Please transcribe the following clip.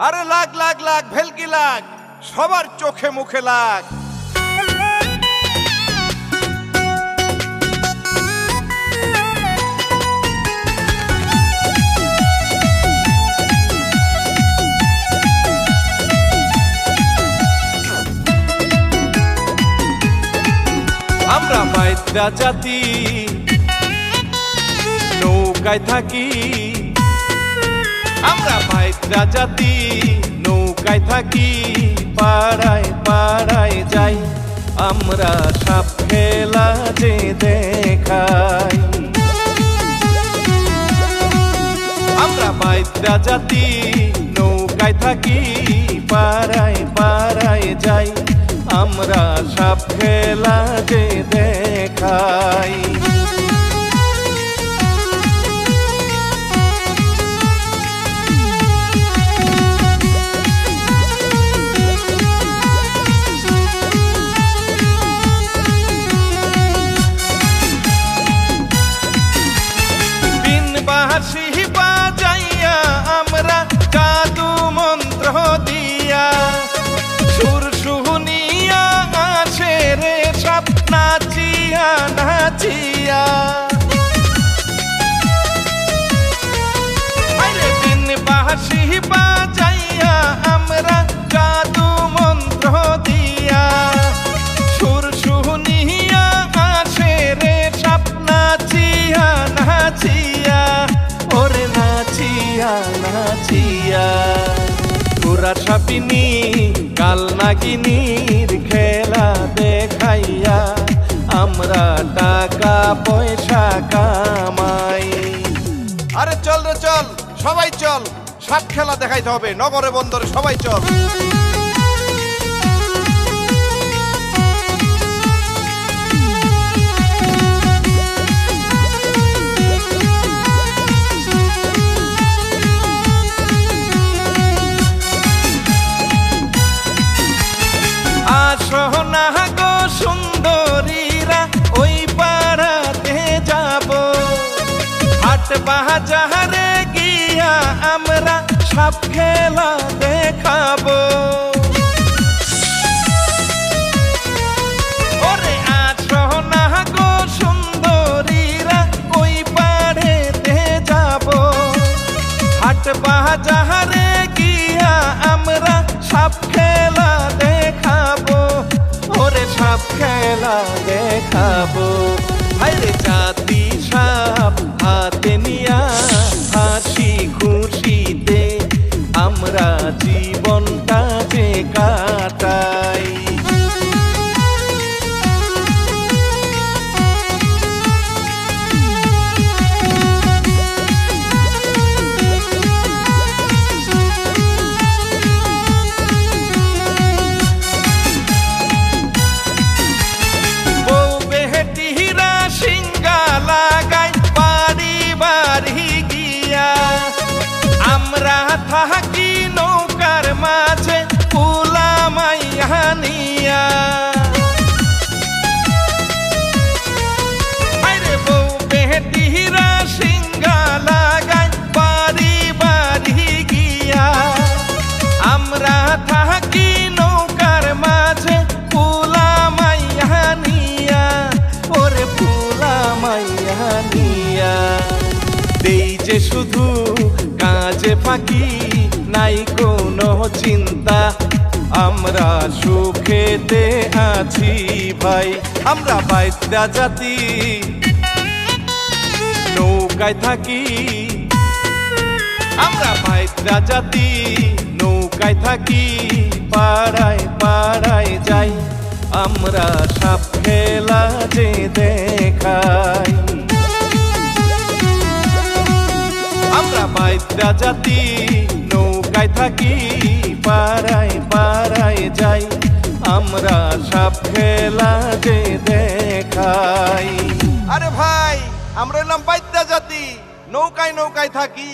আরে লাগ লাগ লাগ ভেলকি লাগ, সবার চোখে মুখে লাগ। আমরা বাইদা জাতি নৌকায় থাকি, আমরা বাইদা জাতি নৌকায় থাকি, পাড়ায় পাড়ায় যাই আমরা সাপ খেলা যে দেখাই। আমরা বাইদা জাতি নৌকায় থাকি, পাড়ায় পাড়ায় যাই আমরা সাপ খেলা যে দেখাই। বাঁশি বাজাইয়া আমরা জাদু মন্ত্র দিয়া, সুর শুনিয়া আসে রে সাপ নাচিয়া নাচিয়া। দিন বাঁশি বাজাইয়া আমরা জাদু মন্ত্র দিয়া, সুর শুনিয়া আসে রে সাপ নাচিয়া নাচিয়া। ওরে নাচিয়া নাচিয়া পুরা সাপিনী কাল নাগিনীর খেলা দেখাইয়া আমরা টাকা পয়সা কামাই। আরে চল রে চল, সবাই চল, সাপ খেলা দেখাইতে হবে নগরে বন্দরে, সবাই চল। সোনা গো সুন্দরীরা ওই পাড়াতে যাব, হাট বাজারে গিয়া আমরা সাপ খেলা দেখাবো। ওরে সোনা গো সুন্দরীরা ওই পাড়েতে যাব, হাট বাজারে গিয়া আমরা সাপ খেলা দেখাবো। ওরে সাপ খেলা দেখাবো, আরে জাতি সাপ হাতে নিয়া হাসি খুশিতে আমরা জীবনটা যে কাটাই। আমরা থাকি নৌকার মাঝে কুলা মাইয়া নিয়া, আরে বউ বেটিরা সিঙ্গা লাগাই বাড়ি বাড়ি গিয়া। আমরা থাকি নৌকার মাঝে কুলা মাইয়া নিয়া, ওরে কুলা মাইয়া নিয়া। দেই যে শুধু কাজে ফাঁকি নাই কোনো চিন্তা, আমরা সুখেতে আছি ভাই। আমরা বাইদা জাতি নৌকায় থাকি, আমরা বাইদা জাতি নৌকায় থাকি, পাড়ায় পাড়ায় যাই আমরা সাপ খেলা যে দেখাই। আমরা বাইদা জাতি নৌকায় থাকি, পাড়ায় পাড়ায় যাই আমরা সাপ খেলা যে দেখাই। আরে ভাই, আমরা এলাম বাইদা জাতি নৌকায় নৌকায় থাকি।